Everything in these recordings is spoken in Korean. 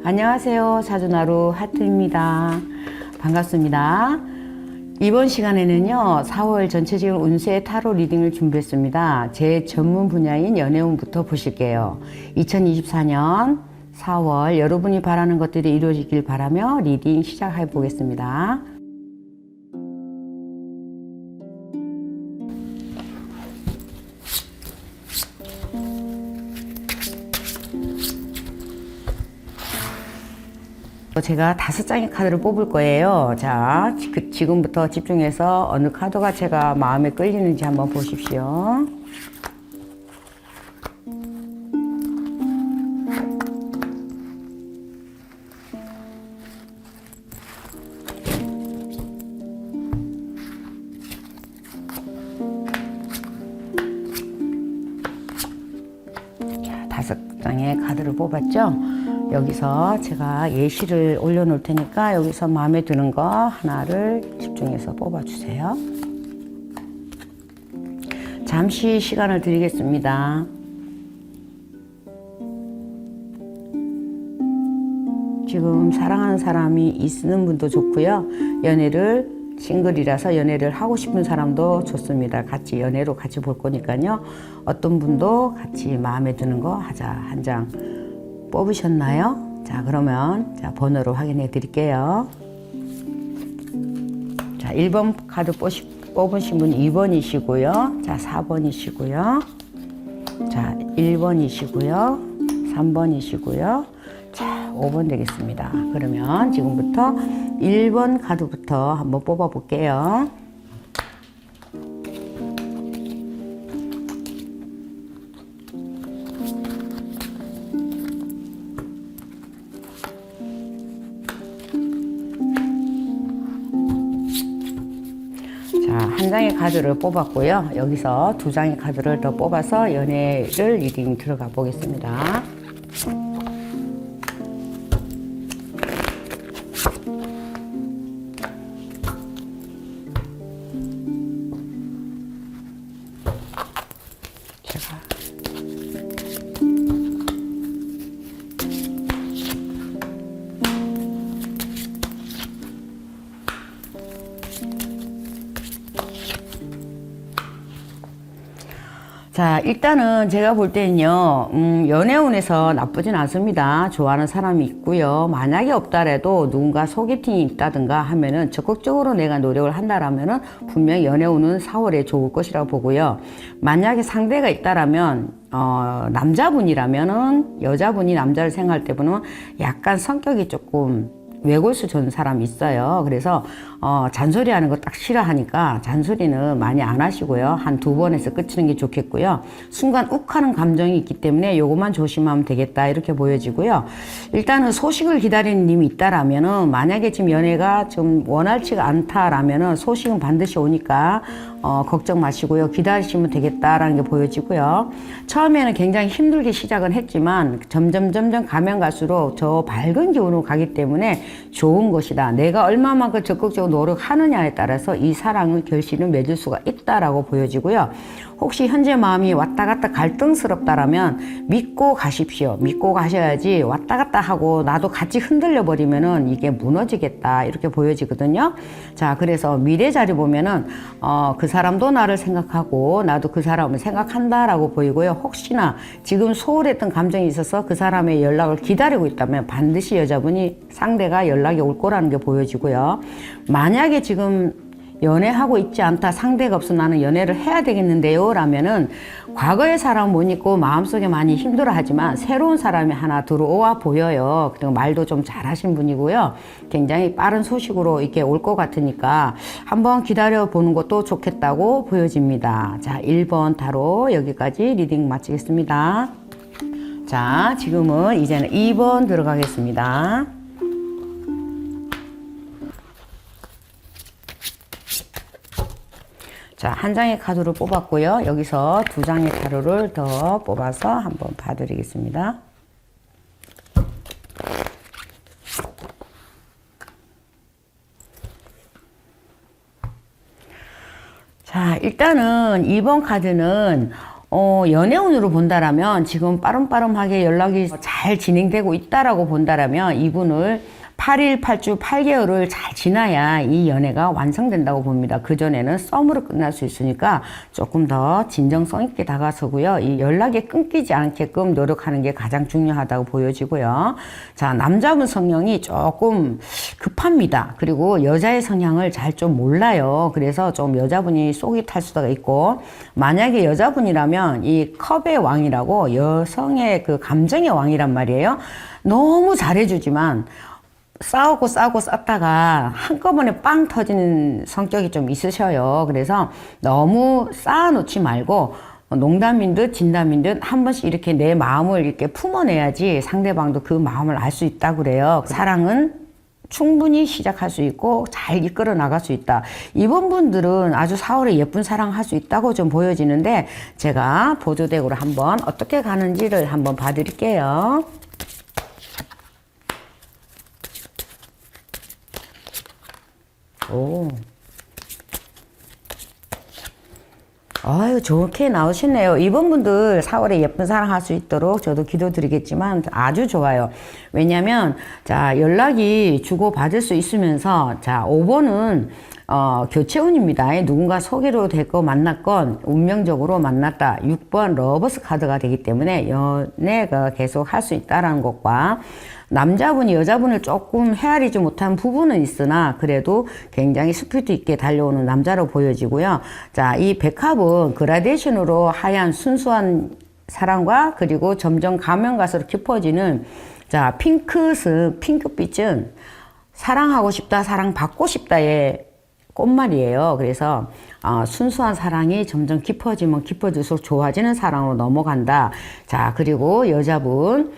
안녕하세요. 사주나루 하트입니다. 반갑습니다. 이번 시간에는요, 4월 전체적인 운세 타로 리딩을 준비했습니다. 제 전문 분야인 연애운부터 보실게요. 2024년 4월 여러분이 바라는 것들이 이루어지길 바라며 리딩 시작해 보겠습니다. 제가 5장의 카드를 뽑을 거예요. 자, 지금부터 집중해서 어느 카드가 제가 마음에 끌리는지 한번 보십시오. 자, 5장의 카드를 뽑았죠? 여기서 제가 예시를 올려놓을 테니까 여기서 마음에 드는 거 하나를 집중해서 뽑아주세요. 잠시 시간을 드리겠습니다. 지금 사랑하는 사람이 있는 분도 좋고요. 싱글이라서 연애를 하고 싶은 사람도 좋습니다. 같이 연애로 같이 볼 거니까요. 어떤 분도 같이 마음에 드는 거 하자. 한 장 뽑으셨나요? 자, 그러면 번호로 확인해 드릴게요. 자, 1번 카드 뽑으신 분 2번이시고요. 자, 4번이시고요. 자, 1번이시고요. 3번이시고요. 자, 5번 되겠습니다. 그러면 지금부터 1번 카드부터 한번 뽑아 볼게요. 자, 한 장의 카드를 뽑았고요. 여기서 2장의 카드를 더 뽑아서 연애를 리딩 들어가 보겠습니다. 자, 일단은 제가 볼 때는요, 연애운에서 나쁘진 않습니다. 좋아하는 사람이 있고요. 만약에 없더라도 누군가 소개팅이 있다든가 하면은 적극적으로 내가 노력을 한다라면은 분명히 연애운은 4월에 좋을 것이라고 보고요. 만약에 상대가 있다라면 남자분이라면은 여자분이 남자를 생각할 때 보면 약간 성격이 조금 외골수 전 사람이 있어요. 그래서 잔소리하는 거 딱 싫어하니까 잔소리는 많이 안 하시고요. 한 2번에서 끝이는 게 좋겠고요. 순간 욱하는 감정이 있기 때문에 요것만 조심하면 되겠다 이렇게 보여지고요. 일단은 소식을 기다리는 님이 있다라면은 만약에 지금 연애가 좀 원활치가 않다라면은 소식은 반드시 오니까 걱정 마시고요. 기다리시면 되겠다라는 게 보여지고요. 처음에는 굉장히 힘들게 시작은 했지만 점점 가면 갈수록 저 밝은 기운으로 가기 때문에 좋은 것이다. 내가 얼마만큼 적극적으로 노력하느냐에 따라서 이 사랑의 결실을 맺을 수가 있다라고 보여지고요. 혹시 현재 마음이 왔다 갔다 갈등스럽다라면 믿고 가십시오. 믿고 가셔야지 왔다 갔다 하고 나도 같이 흔들려 버리면은 이게 무너지겠다 이렇게 보여지거든요. 자, 그래서 미래 자리 보면은 그 사람도 나를 생각하고 나도 그 사람을 생각한다라고 보이고요. 혹시나 지금 소홀했던 감정이 있어서 그 사람의 연락을 기다리고 있다면 반드시 여자분이 상대가 연락이 올 거라는 게 보여지고요. 만약에 지금 연애하고 있지 않다, 상대가 없어 나는 연애를 해야 되겠는데요 라면은 과거의 사람 못 잊고 마음속에 많이 힘들어 하지만 새로운 사람이 하나 들어와 보여요. 그리고 말도 좀 잘하신 분이고요. 굉장히 빠른 소식으로 이렇게 올 것 같으니까 한번 기다려 보는 것도 좋겠다고 보여집니다. 자, 1번 타로 여기까지 리딩 마치겠습니다. 자, 지금은 이제는 2번 들어가겠습니다. 자, 한 장의 카드를 뽑았고요. 여기서 2장의 타로를 더 뽑아서 한번 봐드리겠습니다. 자, 일단은 2번 카드는 연애운으로 본다라면 지금 빠름빠름하게 연락이 잘 진행되고 있다라고 본다라면 이분을 8일, 8주, 8개월을 잘 지나야 이 연애가 완성된다고 봅니다. 그전에는 썸으로 끝날 수 있으니까 조금 더 진정성 있게 다가서고요. 이 연락이 끊기지 않게끔 노력하는 게 가장 중요하다고 보여지고요. 자, 남자분 성향이 조금 급합니다. 그리고 여자의 성향을 잘 좀 몰라요. 그래서 좀 여자분이 속이 탈 수가 있고, 만약에 여자분이라면 이 컵의 왕이라고 여성의 그 감정의 왕이란 말이에요. 너무 잘해주지만 싸우고 쌌다가 한꺼번에 빵 터지는 성격이 좀 있으셔요. 그래서 너무 쌓아놓지 말고 농담인 듯 진담인 듯 한 번씩 이렇게 내 마음을 이렇게 품어내야지 상대방도 그 마음을 알 수 있다고 그래요. 사랑은 충분히 시작할 수 있고 잘 이끌어 나갈 수 있다. 이번 분들은 아주 4월에 예쁜 사랑할 수 있다고 좀 보여지는데, 제가 보조덱으로 한번 어떻게 가는지를 한번 봐드릴게요. 오. 아유, 좋게 나오시네요. 이번 분들 4월에 예쁜 사랑 할 수 있도록 저도 기도드리겠지만 아주 좋아요. 왜냐면, 자, 연락이 주고받을 수 있으면서, 자, 5번은, 교체운입니다. 누군가 소개로 됐고 만났건 운명적으로 만났다. 6번 러버스 카드가 되기 때문에 연애가 계속 할 수 있다라는 것과, 남자분이 여자분을 조금 헤아리지 못한 부분은 있으나 그래도 굉장히 스피드 있게 달려오는 남자로 보여지고요. 자, 이 백합은 그라데이션으로 하얀 순수한 사랑과 그리고 점점 가면 갈수록 깊어지는, 자, 핑크빛은 사랑하고 싶다, 사랑받고 싶다의 꽃말이에요. 그래서 순수한 사랑이 점점 깊어지면 깊어질수록 좋아지는 사랑으로 넘어간다. 자, 그리고 여자분,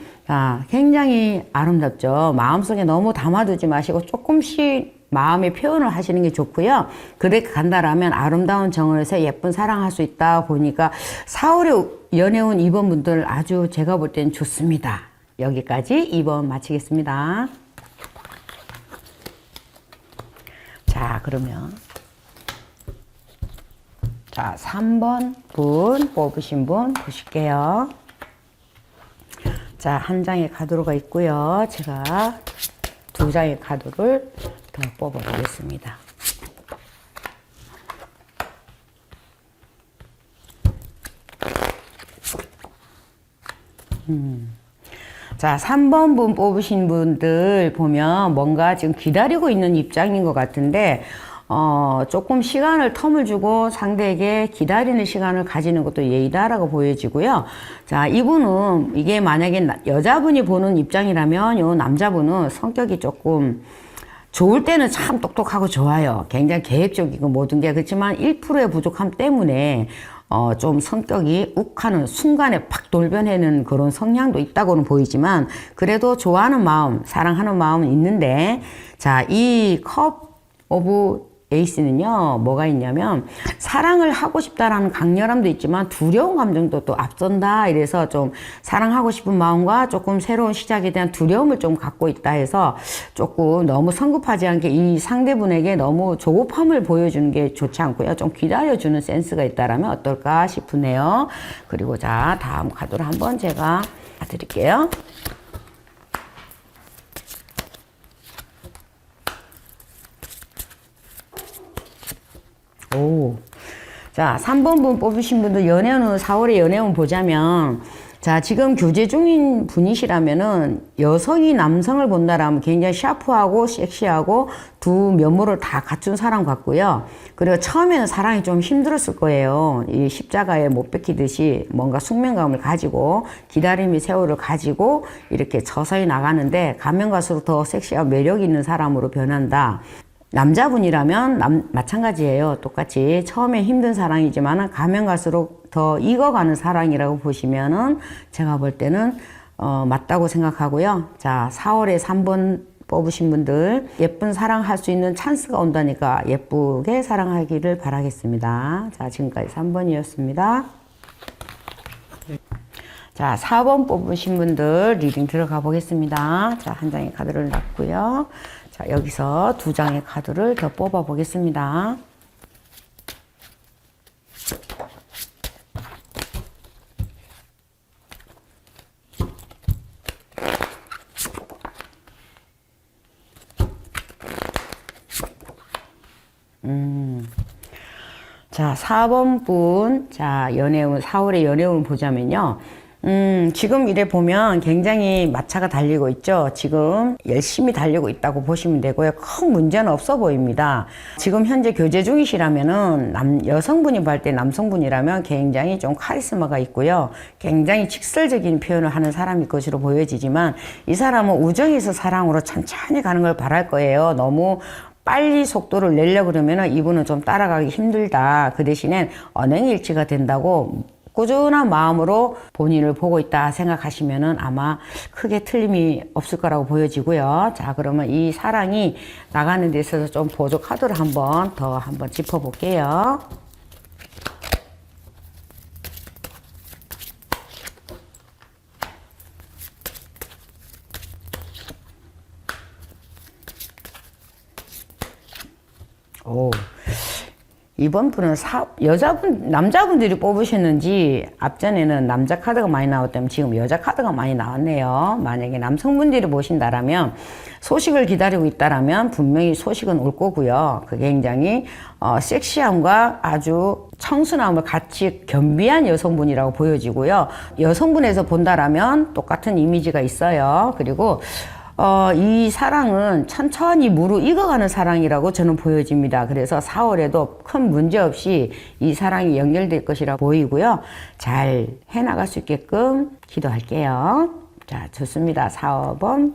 굉장히 아름답죠. 마음속에 너무 담아두지 마시고 조금씩 마음의 표현을 하시는 게 좋고요. 그렇게 간다라면 아름다운 정원에서 예쁜 사랑할 수 있다 보니까 4월에 연애운 2번 분들 아주 제가 볼 땐 좋습니다. 여기까지 2번 마치겠습니다. 자, 그러면 자, 3번 분 뽑으신 분 보실게요. 자, 한 장의 카드로가 있고요. 제가 2장의 카드를 더 뽑아 보겠습니다. 자, 3번 분 뽑으신 분들 보면 뭔가 지금 기다리고 있는 입장인 것 같은데, 조금 텀을 주고 상대에게 기다리는 시간을 가지는 것도 예의다라고 보여지고요. 자, 이분은 이게 만약에 여자분이 보는 입장이라면 요 남자분은 성격이 조금 좋을 때는 참 똑똑하고 좋아요. 굉장히 계획적이고 모든 게. 그렇지만 1%의 부족함 때문에 좀 성격이 욱하는 순간에 팍 돌변하는 그런 성향도 있다고는 보이지만, 그래도 좋아하는 마음, 사랑하는 마음은 있는데, 자, 이 컵 오브 에이스는요, 뭐가 있냐면, 사랑을 하고 싶다라는 강렬함도 있지만 두려운 감정도 또 앞선다. 이래서 좀 사랑하고 싶은 마음과 조금 새로운 시작에 대한 두려움을 좀 갖고 있다 해서 조금 너무 성급하지 않게 이 상대분에게 너무 조급함을 보여주는 게 좋지 않고요. 좀 기다려주는 센스가 있다라면 어떨까 싶으네요. 그리고 자, 다음 카드를 한번 제가 드릴게요. 오. 자, 3번 분 뽑으신 분들 연애운 4월에 연애운 보자면, 자, 지금 교제 중인 분이시라면은 여성이 남성을 본다라면 굉장히 샤프하고 섹시하고 두 면모를 다 갖춘 사람 같고요. 그리고 처음에는 사랑이 좀 힘들었을 거예요. 이 십자가에 못 박히듯이 뭔가 숙면감을 가지고 기다림의 세월을 가지고 이렇게 서서히 나가는데, 가면 갈수록 더 섹시하고 매력 있는 사람으로 변한다. 남자분이라면 마찬가지예요. 똑같이 처음에 힘든 사랑이지만 가면 갈수록 더 익어가는 사랑이라고 보시면은 제가 볼 때는 맞다고 생각하고요. 자, 4월에 3번 뽑으신 분들 예쁜 사랑할 수 있는 찬스가 온다니까 예쁘게 사랑하기를 바라겠습니다. 자, 지금까지 3번이었습니다. 자, 4번 뽑으신 분들 리딩 들어가 보겠습니다. 자, 한 장의 카드를 놨고요. 자, 여기서 2장의 카드를 더 뽑아 보겠습니다. 자, 4번 분. 자, 연애운, 4월의 연애운 보자면요. 지금 이래 보면 굉장히 마차가 달리고 있죠. 지금 열심히 달리고 있다고 보시면 되고요. 큰 문제는 없어 보입니다. 지금 현재 교제 중이시라면은 여성분이 볼 때 남성분이라면 굉장히 좀 카리스마가 있고요. 굉장히 직설적인 표현을 하는 사람일 것으로 보여지지만 이 사람은 우정에서 사랑으로 천천히 가는 걸 바랄 거예요. 너무 빨리 속도를 내려고 그러면 이분은 좀 따라가기 힘들다. 그 대신엔 언행일치가 된다고 꾸준한 마음으로 본인을 보고 있다 생각하시면은 아마 크게 틀림이 없을 거라고 보여지고요. 자, 그러면 이 사랑이 나가는 데 있어서 좀 보조 카드를 한번 짚어볼게요. 오. 이번 분은 남자분들이 뽑으셨는지 앞전에는 남자 카드가 많이 나왔다면 지금 여자 카드가 많이 나왔네요. 만약에 남성분들이 보신다라면 소식을 기다리고 있다라면 분명히 소식은 올 거고요. 그게 굉장히 섹시함과 아주 청순함을 같이 겸비한 여성분이라고 보여지고요. 여성분에서 본다라면 똑같은 이미지가 있어요. 그리고 이 사랑은 천천히 무르익어가는 사랑이라고 저는 보여집니다. 그래서 4월에도 큰 문제 없이 이 사랑이 연결될 것이라 보이고요. 잘 해나갈 수 있게끔 기도할게요. 자, 좋습니다. 4번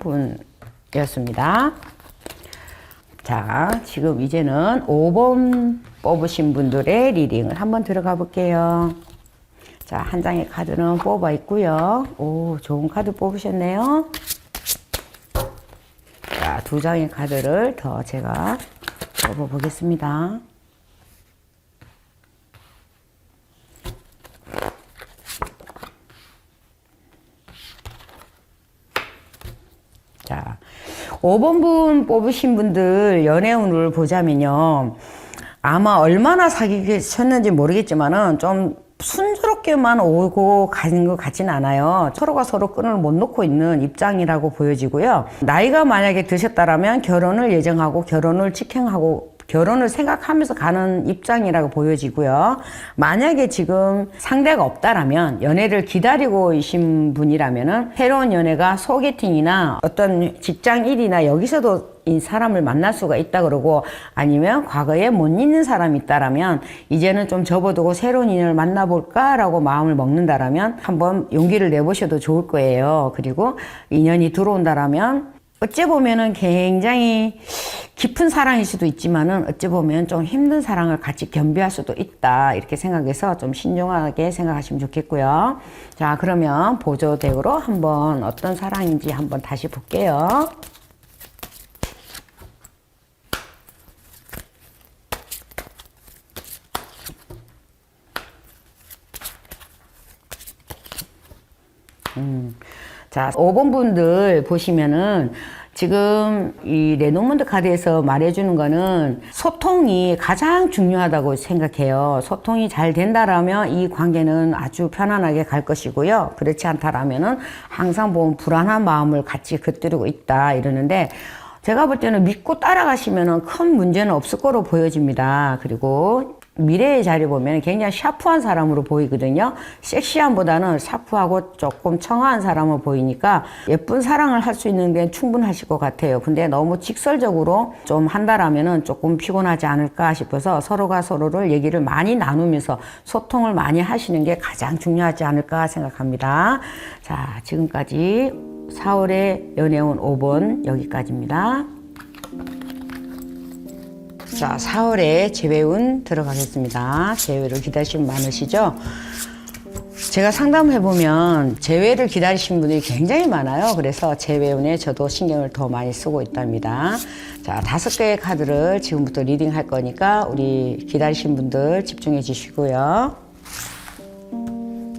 분이었습니다. 자, 지금 이제는 5번 뽑으신 분들의 리딩을 한번 들어가 볼게요. 자, 한 장의 카드는 뽑아 있고요. 오, 좋은 카드 뽑으셨네요. 자, 두 장의 카드를 더 제가 뽑아보겠습니다. 자, 5번 분 뽑으신 분들 연애운을 보자면요. 아마 얼마나 사귀셨는지 모르겠지만은 좀 순조롭게만 오고 가는 것 같지는 않아요. 서로가 서로 끈을 못 놓고 있는 입장이라고 보여지고요. 나이가 만약에 드셨다라면 결혼을 예정하고 결혼을 직행하고 결혼을 생각하면서 가는 입장이라고 보여지고요. 만약에 지금 상대가 없다라면 연애를 기다리고 계신 분이라면은 새로운 연애가 소개팅이나 어떤 직장 일이나 여기서도 이 사람을 만날 수가 있다 그러고 아니면 과거에 못 잊는 사람이 있다라면 이제는 좀 접어두고 새로운 인연을 만나볼까라고 마음을 먹는다라면 한번 용기를 내보셔도 좋을 거예요. 그리고 인연이 들어온다라면 어찌 보면은 굉장히 깊은 사랑일 수도 있지만은 어찌 보면 좀 힘든 사랑을 같이 겸비할 수도 있다 이렇게 생각해서 좀 신중하게 생각하시면 좋겠고요. 자, 그러면 보조덱으로 한번 어떤 사랑인지 한번 다시 볼게요. 자, 5번 분들 보시면은 지금 이 레노먼드 카드에서 말해주는 거는 소통이 가장 중요하다고 생각해요. 소통이 잘 된다라면 이 관계는 아주 편안하게 갈 것이고요. 그렇지 않다라면은 항상 보면 불안한 마음을 같이 깃들이고 있다 이러는데 제가 볼 때는 믿고 따라가시면은 큰 문제는 없을 거로 보여집니다. 그리고 미래의 자리 보면 굉장히 샤프한 사람으로 보이거든요. 섹시함보다는 샤프하고 조금 청아한 사람으로 보이니까 예쁜 사랑을 할 수 있는 게 충분하실 것 같아요. 근데 너무 직설적으로 좀 한다라면은 조금 피곤하지 않을까 싶어서 서로가 서로를 얘기를 많이 나누면서 소통을 많이 하시는 게 가장 중요하지 않을까 생각합니다. 자, 지금까지 4월의 연애운 5번 여기까지입니다. 자, 4월에 재회운 들어가겠습니다. 재회를 기다리시는 분 많으시죠? 제가 상담해보면 재회를 기다리시는 분들이 굉장히 많아요. 그래서 재회운에 저도 신경을 더 많이 쓰고 있답니다. 자, 5개의 카드를 지금부터 리딩 할 거니까 우리 기다리신 분들 집중해 주시고요.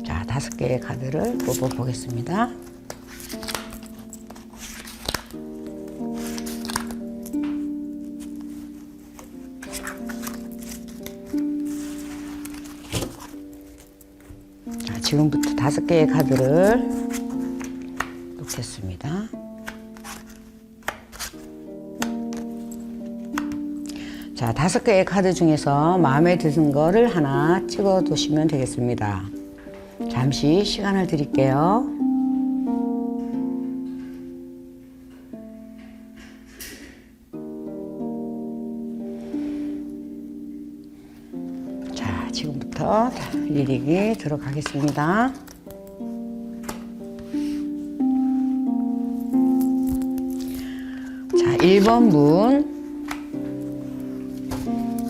자, 5개의 카드를 뽑아보겠습니다. 지금부터 5개의 카드를 놓겠습니다. 자, 5개의 카드 중에서 마음에 드는 거를 하나 찍어 두시면 되겠습니다. 잠시 시간을 드릴게요. 자, 지금부터 리딩이 들어가겠습니다. 자, 1번 분.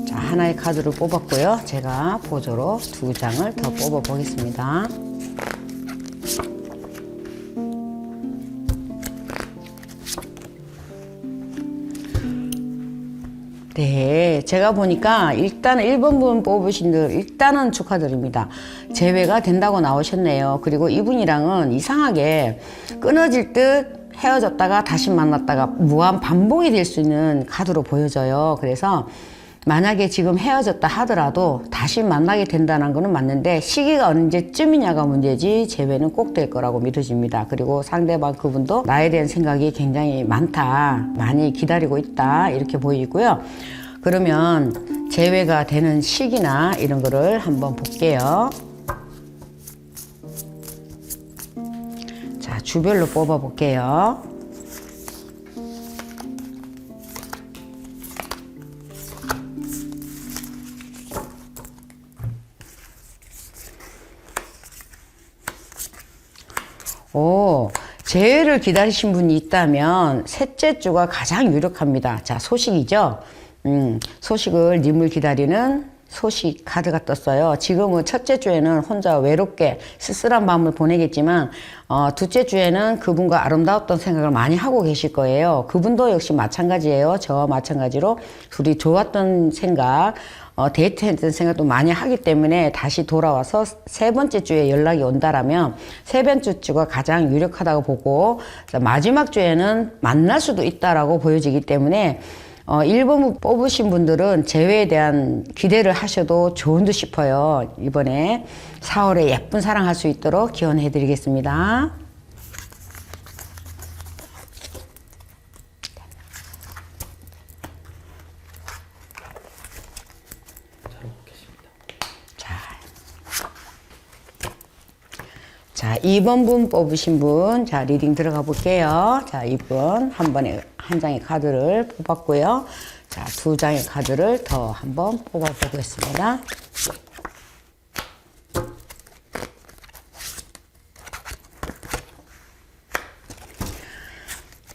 자, 하나의 카드를 뽑았고요. 제가 보조로 2장을 더 뽑아 보겠습니다. 네, 제가 보니까 일단 1번 분 뽑으신 분 일단은 축하드립니다. 재회가 된다고 나오셨네요. 그리고 이분이랑은 이상하게 끊어질 듯 헤어졌다가 다시 만났다가 무한 반복이 될 수 있는 카드로 보여져요. 그래서 만약에 지금 헤어졌다 하더라도 다시 만나게 된다는 거는 맞는데 시기가 언제쯤이냐가 문제지 재회는 꼭 될 거라고 믿어집니다. 그리고 상대방 그분도 나에 대한 생각이 굉장히 많다, 많이 기다리고 있다 이렇게 보이고요. 그러면 재회가 되는 시기나 이런 거를 한번 볼게요. 자, 주별로 뽑아 볼게요. 재회를 기다리신 분이 있다면 셋째 주가 가장 유력합니다. 자, 소식이죠. 소식을 님을 기다리는 소식 카드가 떴어요. 지금은 첫째 주에는 혼자 외롭게 쓸쓸한 밤을 보내겠지만 둘째 주에는 그분과 아름다웠던 생각을 많이 하고 계실 거예요. 그분도 역시 마찬가지예요. 저와 마찬가지로 둘이 좋았던 생각, 데이트했던 생각도 많이 하기 때문에 다시 돌아와서 세 번째 주에 연락이 온다라면 세 번째 주가 가장 유력하다고 보고, 마지막 주에는 만날 수도 있다라고 보여지기 때문에 1번 뽑으신 분들은 재회에 대한 기대를 하셔도 좋은 듯 싶어요. 이번에 4월에 예쁜 사랑할 수 있도록 기원해 드리겠습니다. 자, 2번 분 뽑으신 분, 자, 리딩 들어가 볼게요. 자, 이분 한 번에 한 장의 카드를 뽑았고요. 자, 2장의 카드를 더 한번 뽑아 보겠습니다.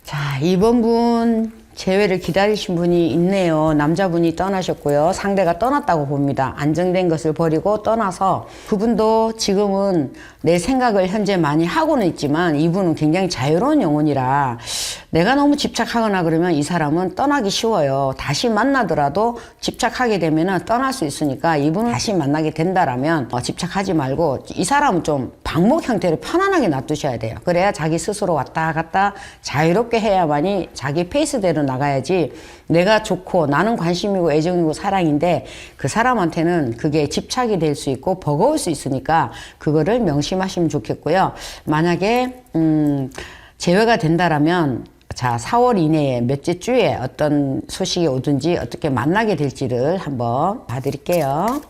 자, 2번 분 재회를 기다리신 분이 있네요. 남자분이 떠나셨고요. 상대가 떠났다고 봅니다. 안정된 것을 버리고 떠나서 그분도 지금은 내 생각을 현재 많이 하고는 있지만 이분은 굉장히 자유로운 영혼이라 내가 너무 집착하거나 그러면 이 사람은 떠나기 쉬워요. 다시 만나더라도 집착하게 되면 떠날 수 있으니까 이분을 다시 만나게 된다라면 집착하지 말고 이 사람은 좀 방목 형태를 편안하게 놔두셔야 돼요. 그래야 자기 스스로 왔다 갔다 자유롭게 해야만이 자기 페이스대로 나가야지 내가 좋고 나는 관심이고 애정이고 사랑인데 그 사람한테는 그게 집착이 될 수 있고 버거울 수 있으니까 그거를 명심하시면 좋겠고요. 만약에 재회가 된다라면 자, 4월 이내에 몇째 주에 어떤 소식이 오든지 어떻게 만나게 될지를 한번 봐드릴게요.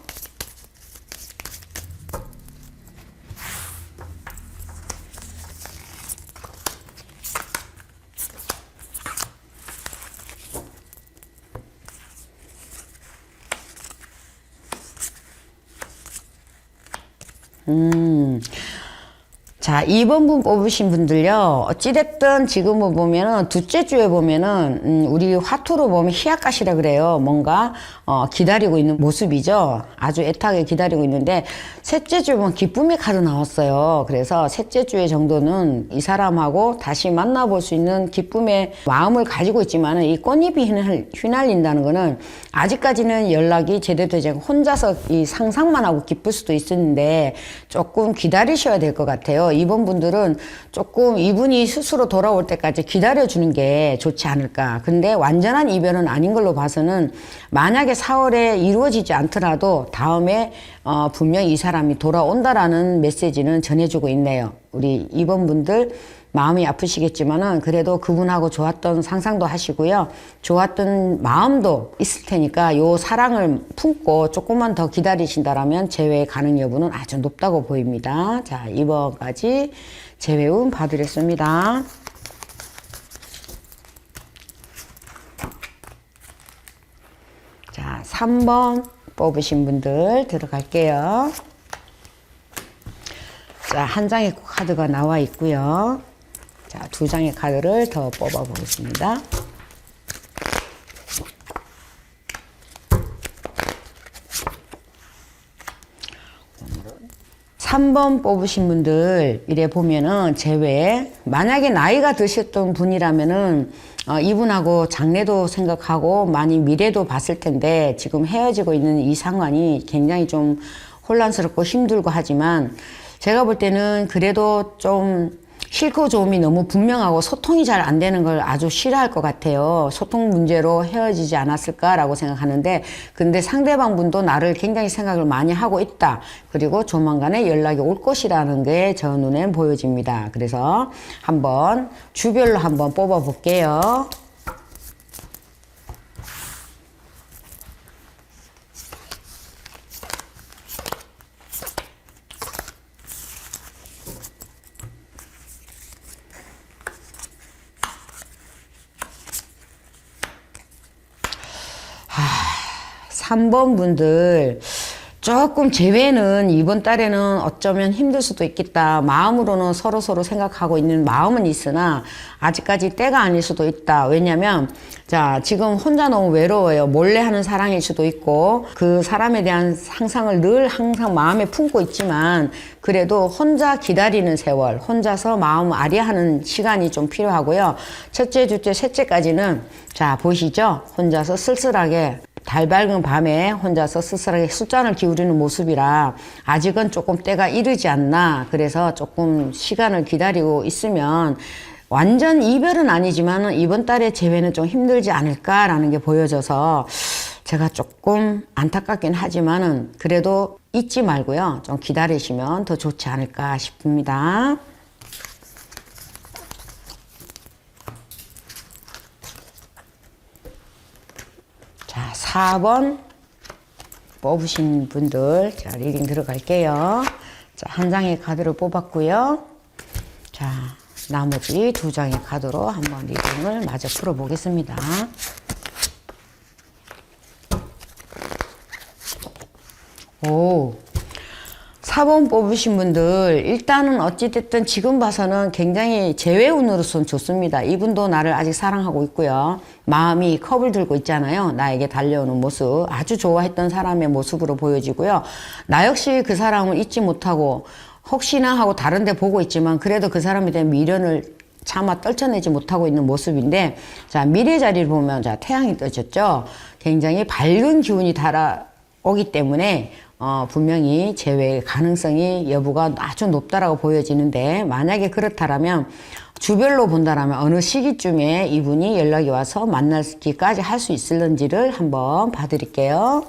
자, 2번 분 뽑으신 분들요. 어찌됐든 지금은 보면은 둘째 주에 보면은 우리 화투로 보면 희약가시라 그래요. 뭔가 기다리고 있는 모습이죠. 아주 애타게 기다리고 있는데 셋째 주에 보면 기쁨의 카드 나왔어요. 그래서 셋째 주에 정도는 이 사람하고 다시 만나볼 수 있는 기쁨의 마음을 가지고 있지만은 이 꽃잎이 휘날린다는 거는 아직까지는 연락이 제대로 되지 않고 혼자서 이 상상만 하고 기쁠 수도 있었는데 조금 기다리셔야 될 것 같아요. 이번 분들은 조금 이분이 스스로 돌아올 때까지 기다려주는 게 좋지 않을까. 근데 완전한 이별은 아닌 걸로 봐서는 만약에 4월에 이루어지지 않더라도 다음에 분명히 이 사람이 돌아온다라는 메시지는 전해주고 있네요. 우리 이번 분들 마음이 아프시겠지만은 그래도 그분하고 좋았던 상상도 하시고요. 좋았던 마음도 있을 테니까 요 사랑을 품고 조금만 더 기다리신다라면 재회 가능 여부는 아주 높다고 보입니다. 자, 2번까지 재회운 봐드렸습니다. 자, 3번 뽑으신 분들 들어갈게요. 자, 한 장의 카드가 나와 있고요. 자, 2장의 카드를 더 뽑아 보겠습니다. 3번 뽑으신 분들 이래 보면은 제외 만약에 나이가 드셨던 분이라면은 이분하고 장래도 생각하고 많이 미래도 봤을 텐데 지금 헤어지고 있는 이 상황이 굉장히 좀 혼란스럽고 힘들고 하지만 제가 볼 때는 그래도 좀 싫고 좋음이 너무 분명하고 소통이 잘 안 되는 걸 아주 싫어할 것 같아요. 소통 문제로 헤어지지 않았을까라고 생각하는데 근데 상대방 분도 나를 굉장히 생각을 많이 하고 있다. 그리고 조만간에 연락이 올 것이라는 게 저 눈에 보여집니다. 그래서 한번 주별로 한번 뽑아 볼게요. 아, 3번 분들 조금 재회는 이번 달에는 어쩌면 힘들 수도 있겠다. 마음으로는 서로 생각하고 있는 마음은 있으나 아직까지 때가 아닐 수도 있다. 왜냐면 자, 지금 혼자 너무 외로워요. 몰래 하는 사랑일 수도 있고 그 사람에 대한 상상을 늘 항상 마음에 품고 있지만 그래도 혼자 기다리는 세월, 혼자서 마음 아리하는 시간이 좀 필요하고요. 첫째, 둘째, 셋째까지는 자, 보시죠. 혼자서 쓸쓸하게 달 밝은 밤에 혼자서 쓸쓸하게 술잔을 기울이는 모습이라 아직은 조금 때가 이르지 않나. 그래서 조금 시간을 기다리고 있으면 완전 이별은 아니지만 이번 달에 재회는 좀 힘들지 않을까라는 게 보여져서 제가 조금 안타깝긴 하지만은 그래도 잊지 말고요. 좀 기다리시면 더 좋지 않을까 싶습니다. 자, 4번 뽑으신 분들 자, 리딩 들어갈게요. 자, 한 장의 카드를 뽑았고요. 자, 나머지 2장의 카드로 한번 리딩을 마저 풀어보겠습니다. 오, 4번 뽑으신 분들 일단은 어찌됐든 지금 봐서는 굉장히 재회운으로서는 좋습니다. 이분도 나를 아직 사랑하고 있고요. 마음이 컵을 들고 있잖아요. 나에게 달려오는 모습 아주 좋아했던 사람의 모습으로 보여지고요. 나 역시 그 사람을 잊지 못하고 혹시나 하고 다른 데 보고 있지만 그래도 그 사람에 대한 미련을 차마 떨쳐내지 못하고 있는 모습인데 자, 미래 자리를 보면 자, 태양이 떠졌죠. 굉장히 밝은 기운이 달아오기 때문에 분명히 재회 가능성이 여부가 아주 높다라고 보여지는데 만약에 그렇다면 주별로 본다라면 어느 시기쯤에 이분이 연락이 와서 만나기까지 할 수 있을런지를 한번 봐드릴게요.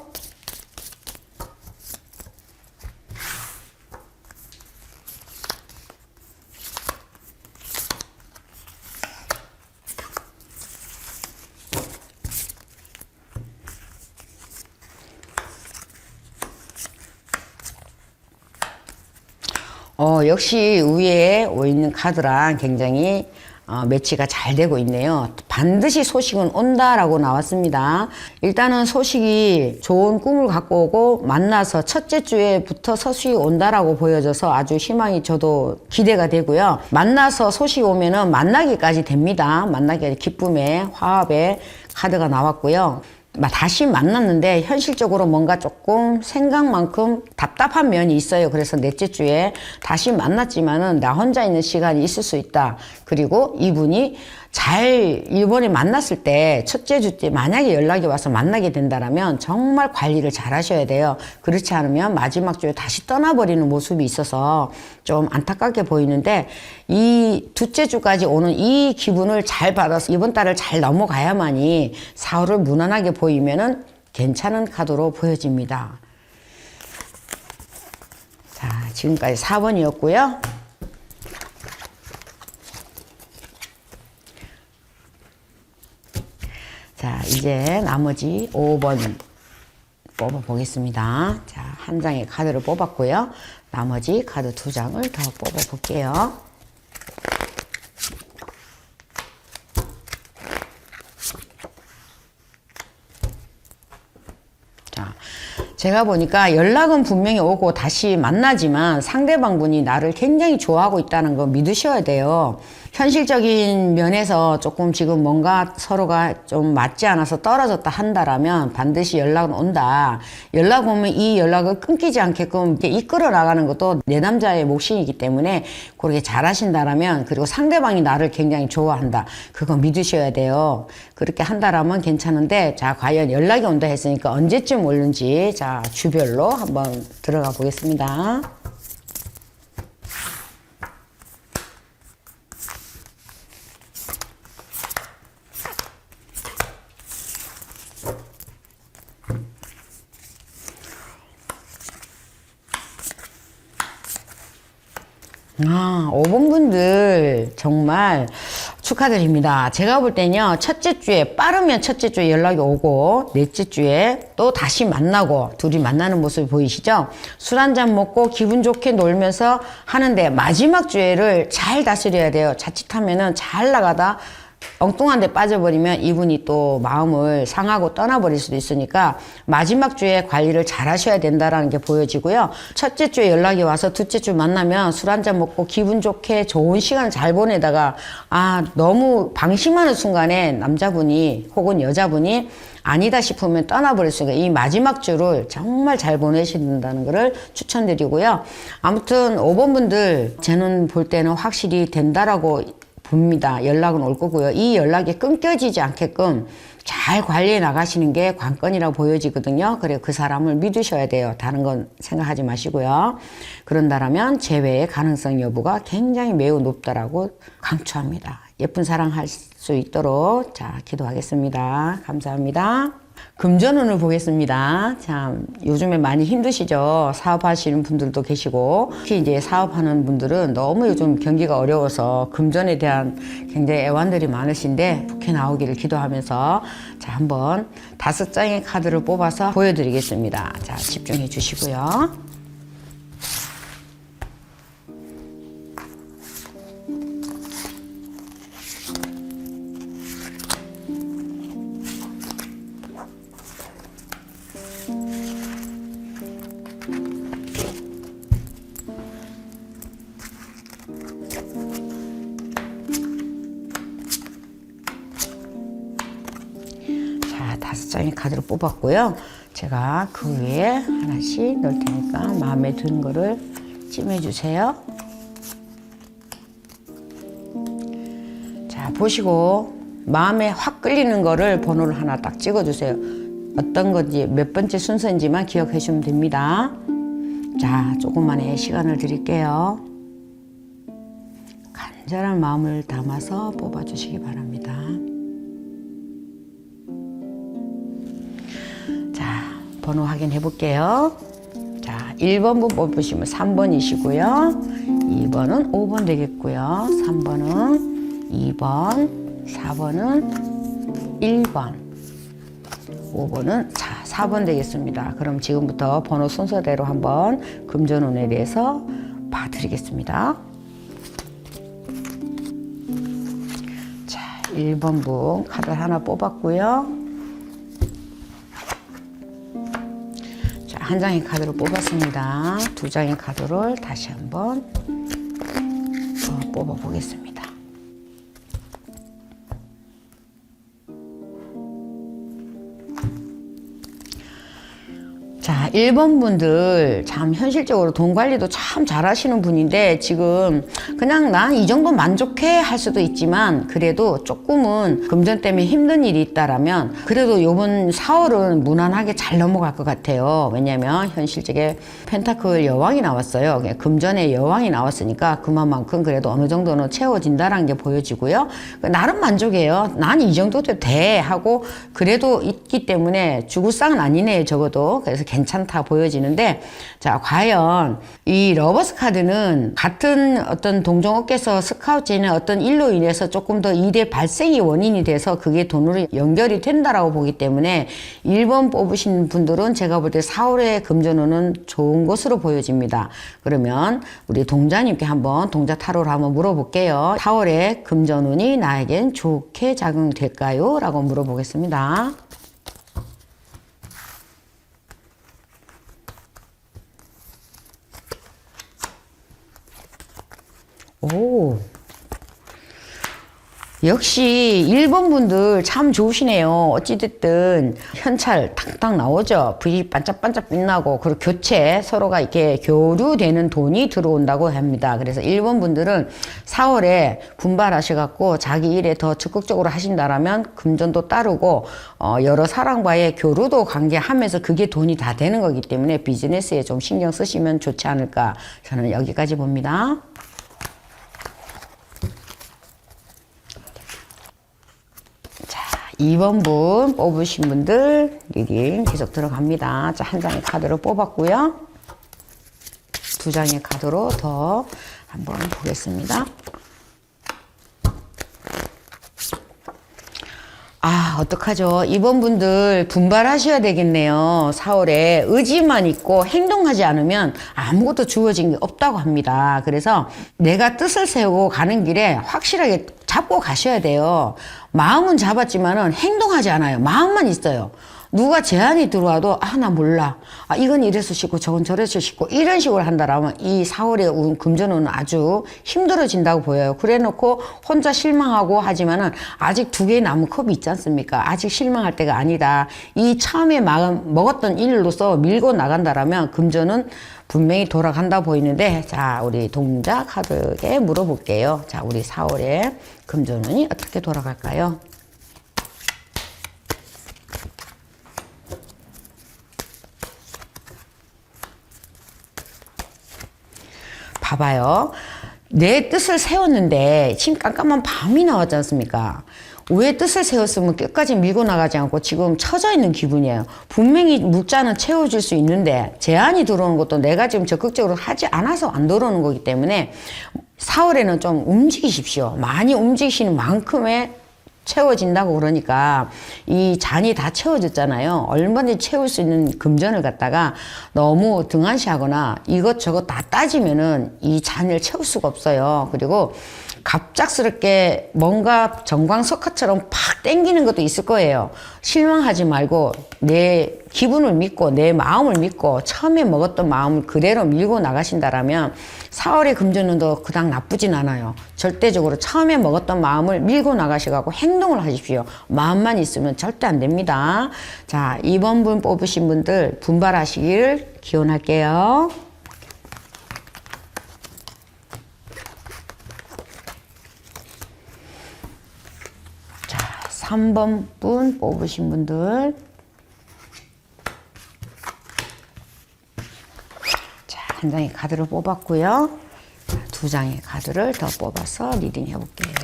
역시 위에 있는 카드랑 굉장히 매치가 잘 되고 있네요. 반드시 소식은 온다라고 나왔습니다. 일단은 소식이 좋은 꿈을 갖고 오고 만나서 첫째 주에부터 소식이 온다라고 보여져서 아주 희망이 저도 기대가 되고요. 만나서 소식이 오면은 만나기까지 됩니다. 만나기 기쁨의 화합의 카드가 나왔고요. 다시 만났는데 현실적으로 뭔가 조금 생각만큼 답답한 면이 있어요. 그래서 넷째 주에 다시 만났지만은 나 혼자 있는 시간이 있을 수 있다. 그리고 이분이 잘 이번에 만났을 때 첫째 주 때 만약에 연락이 와서 만나게 된다라면 정말 관리를 잘 하셔야 돼요. 그렇지 않으면 마지막 주에 다시 떠나버리는 모습이 있어서 좀 안타깝게 보이는데 이 둘째 주까지 오는 이 기분을 잘 받아서 이번 달을 잘 넘어가야만이 사후를 무난하게 보이면은 괜찮은 카드로 보여집니다. 자, 지금까지 4번이었고요. 자, 이제 나머지 5번 뽑아 보겠습니다. 자, 한 장의 카드를 뽑았고요. 나머지 카드 2장을 더 뽑아 볼게요. 자, 제가 보니까 연락은 분명히 오고 다시 만나지만 상대방 분이 나를 굉장히 좋아하고 있다는 거 믿으셔야 돼요. 현실적인 면에서 조금 지금 뭔가 서로가 좀 맞지 않아서 떨어졌다 한다라면 반드시 연락은 온다. 연락 오면 이 연락을 끊기지 않게끔 이렇게 이끌어 나가는 것도 내 남자의 몫이기 때문에 그렇게 잘하신다라면, 그리고 상대방이 나를 굉장히 좋아한다. 그거 믿으셔야 돼요. 그렇게 한다라면 괜찮은데, 자, 과연 연락이 온다 했으니까 언제쯤 오는지, 자, 주별로 한번 들어가 보겠습니다. 아, 5번 분들 정말 축하드립니다. 제가 볼 때는요, 첫째 주에, 빠르면 첫째 주에 연락이 오고, 넷째 주에 또 다시 만나고, 둘이 만나는 모습이 보이시죠? 술 한잔 먹고 기분 좋게 놀면서 하는데, 마지막 주에를 잘 다스려야 돼요. 자칫하면은 잘 나가다 엉뚱한 데 빠져버리면 이분이 또 마음을 상하고 떠나버릴 수도 있으니까 마지막 주에 관리를 잘 하셔야 된다라는 게 보여지고요. 첫째 주에 연락이 와서 둘째 주 만나면 술 한잔 먹고 기분 좋게 좋은 시간 잘 보내다가, 너무 방심하는 순간에 남자분이 혹은 여자분이 아니다 싶으면 떠나버릴 수가, 이 마지막 주를 정말 잘 보내신다는 것을 추천드리고요. 아무튼 5번 분들 저는 볼 때는 확실히 된다라고 봅니다. 연락은 올 거고요. 이 연락이 끊겨지지 않게끔 잘 관리해 나가시는 게 관건이라고 보여지거든요. 그래, 그 사람을 믿으셔야 돼요. 다른 건 생각하지 마시고요. 그런다라면 재회의 가능성 여부가 굉장히 매우 높다라고 강추합니다. 예쁜 사랑 할 수 있도록, 자, 기도하겠습니다. 감사합니다. 금전운을 보겠습니다. 참, 요즘에 많이 힘드시죠? 사업하시는 분들도 계시고, 특히 이제 사업하는 분들은 너무 요즘 경기가 어려워서 금전에 대한 굉장히 애환들이 많으신데, 좋게 나오기를 기도하면서, 자, 한번 5장의 카드를 뽑아서 보여드리겠습니다. 자, 집중해 주시고요. 자, 5장의 카드를 뽑았고요. 제가 그 위에 하나씩 넣을 테니까 마음에 드는 거를 찜해주세요. 자, 보시고 마음에 확 끌리는 거를 번호를 하나 딱 찍어주세요. 어떤 건지, 몇 번째 순서인지만 기억해 주시면 됩니다. 자, 조금만의 시간을 드릴게요. 간절한 마음을 담아서 뽑아주시기 바랍니다. 번호 확인해 볼게요. 자, 1번 뽑으시면 3번이시고요. 2번은 5번 되겠고요. 3번은 2번, 4번은 1번, 5번은 4번 되겠습니다. 그럼 지금부터 번호 순서대로 한번 금전운에 대해서 봐드리겠습니다. 자, 1번 분 카드 하나 뽑았고요. 한 장의 카드를 뽑았습니다. 2장의 카드를 다시 한번 뽑아 보겠습니다. 자, 1번 분들 참 현실적으로 돈 관리도 참 잘하시는 분인데, 지금 그냥 난 이 정도 만족해 할 수도 있지만, 그래도 조금은 금전 때문에 힘든 일이 있다라면 그래도 요번 4월은 무난하게 잘 넘어갈 것 같아요. 왜냐면 현실적에 펜타클 여왕이 나왔어요. 금전의 여왕이 나왔으니까 그만큼 그래도 어느 정도는 채워진다라는 게 보여지고요. 나름 만족해요. 난 이 정도 돼 하고 그래도 있기 때문에 죽을 상은 아니네요. 적어도. 그래서 괜찮다 괜찮다 보여지는데, 자, 과연 이 러버스 카드는 같은 어떤 동종업계에서 스카우트의 어떤 일로 인해서 조금 더 일의 발생이 원인이 돼서 그게 돈으로 연결이 된다라고 보기 때문에 1번 뽑으신 분들은 제가 볼 때 4월의 금전운은 좋은 것으로 보여집니다. 그러면 우리 동자님께 한번 동자 타로를 한번 물어볼게요. 4월의 금전운이 나에겐 좋게 작용될까요? 라고 물어보겠습니다. 오, 역시 1번 분들 참 좋으시네요. 어찌됐든 현찰 탕탕 나오죠. 불이 반짝반짝 빛나고, 그리고 교체, 서로가 이렇게 교류되는 돈이 들어온다고 합니다. 그래서 1번 분들은 4월에 분발하셔갖고 자기 일에 더 적극적으로 하신다라면 금전도 따르고, 여러 사람과의 교류도 관계하면서 그게 돈이 다 되는 거기 때문에 비즈니스에 좀 신경 쓰시면 좋지 않을까. 저는 여기까지 봅니다. 자, 2번 분 뽑으신 분들 리딩 계속 들어갑니다. 자, 한 장의 카드를 뽑았고요. 두 장의 카드로 더 한번 보겠습니다. 아, 어떡하죠? 이번 분들 분발하셔야 되겠네요. 4월에 의지만 있고 행동하지 않으면 아무것도 주어진 게 없다고 합니다. 그래서 내가 뜻을 세우고 가는 길에 확실하게 잡고 가셔야 돼요. 마음은 잡았지만은 행동하지 않아요. 마음만 있어요. 누가 제안이 들어와도 나 몰라. 이건 이래서 싶고 저건 저래서 싶고 이런 식으로 한다라면 이 4월의 금전운은 아주 힘들어진다고 보여요. 그래 놓고 혼자 실망하고 하지만은 아직 두 개의 나무컵이 있지 않습니까? 아직 실망할 때가 아니다. 이 처음에 먹었던 일로서 밀고 나간다라면 금전은 분명히 돌아간다 보이는데, 자, 우리 동자 카드에 물어볼게요. 자, 우리 4월의 금전운이 어떻게 돌아갈까요? 봐봐요. 내 뜻을 세웠는데 지금 깜깜한 밤이 나왔지 않습니까? 왜 뜻을 세웠으면 끝까지 밀고 나가지 않고 지금 처져 있는 기분이에요. 분명히 물자는 채워줄 수 있는데 제한이 들어오는 것도 내가 지금 적극적으로 하지 않아서 안 들어오는 거기 때문에 4월에는 좀 움직이십시오. 많이 움직이시는 만큼의 채워진다고. 그러니까 이 잔이 다 채워졌잖아요. 얼마든지 채울 수 있는 금전을 갖다가 너무 등한시하거나 이것저것 다 따지면은 이 잔을 채울 수가 없어요. 그리고 갑작스럽게 뭔가 정광석화처럼 팍 땡기는 것도 있을 거예요. 실망하지 말고 내 기분을 믿고 내 마음을 믿고 처음에 먹었던 마음을 그대로 밀고 나가신다라면 4월의 금전운도 그닥 나쁘진 않아요. 절대적으로 처음에 먹었던 마음을 밀고 나가셔가지고 행동을 하십시오. 마음만 있으면 절대 안 됩니다. 자, 2번 분 뽑으신 분들 분발하시길 기원할게요. 자, 3번 분 뽑으신 분들. 자, 한 장의 카드를 뽑았고요. 두 장의 카드를 더 뽑아서 리딩 해볼게요.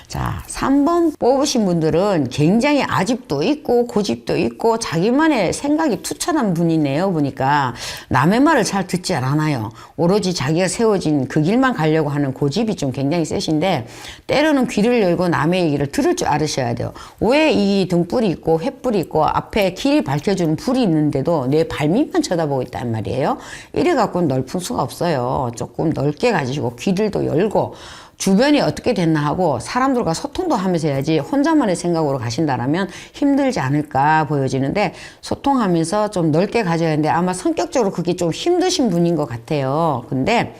자, 3번 뽑으신 분들은 굉장히 아집도 있고 고집도 있고 자기만의 생각이 투철한 분이네요. 보니까 남의 말을 잘 듣지 않아요. 오로지 자기가 세워진 그 길만 가려고 하는 고집이 좀 굉장히 세신데, 때로는 귀를 열고 남의 얘기를 들을 줄 알으셔야 돼요. 왜 이 등불이 있고 횃불이 있고 앞에 길이 밝혀주는 불이 있는데도 내 발밑만 쳐다보고 있단 말이에요. 이래 갖고는 넓은 수가 없어요. 조금 넓게 가지시고 귀들도 열고 주변이 어떻게 됐나 하고 사람들과 소통도 하면서 해야지 혼자만의 생각으로 가신다라면 힘들지 않을까 보여지는데, 소통하면서 좀 넓게 가져야 하는데 아마 성격적으로 그게 좀 힘드신 분인 것 같아요. 근데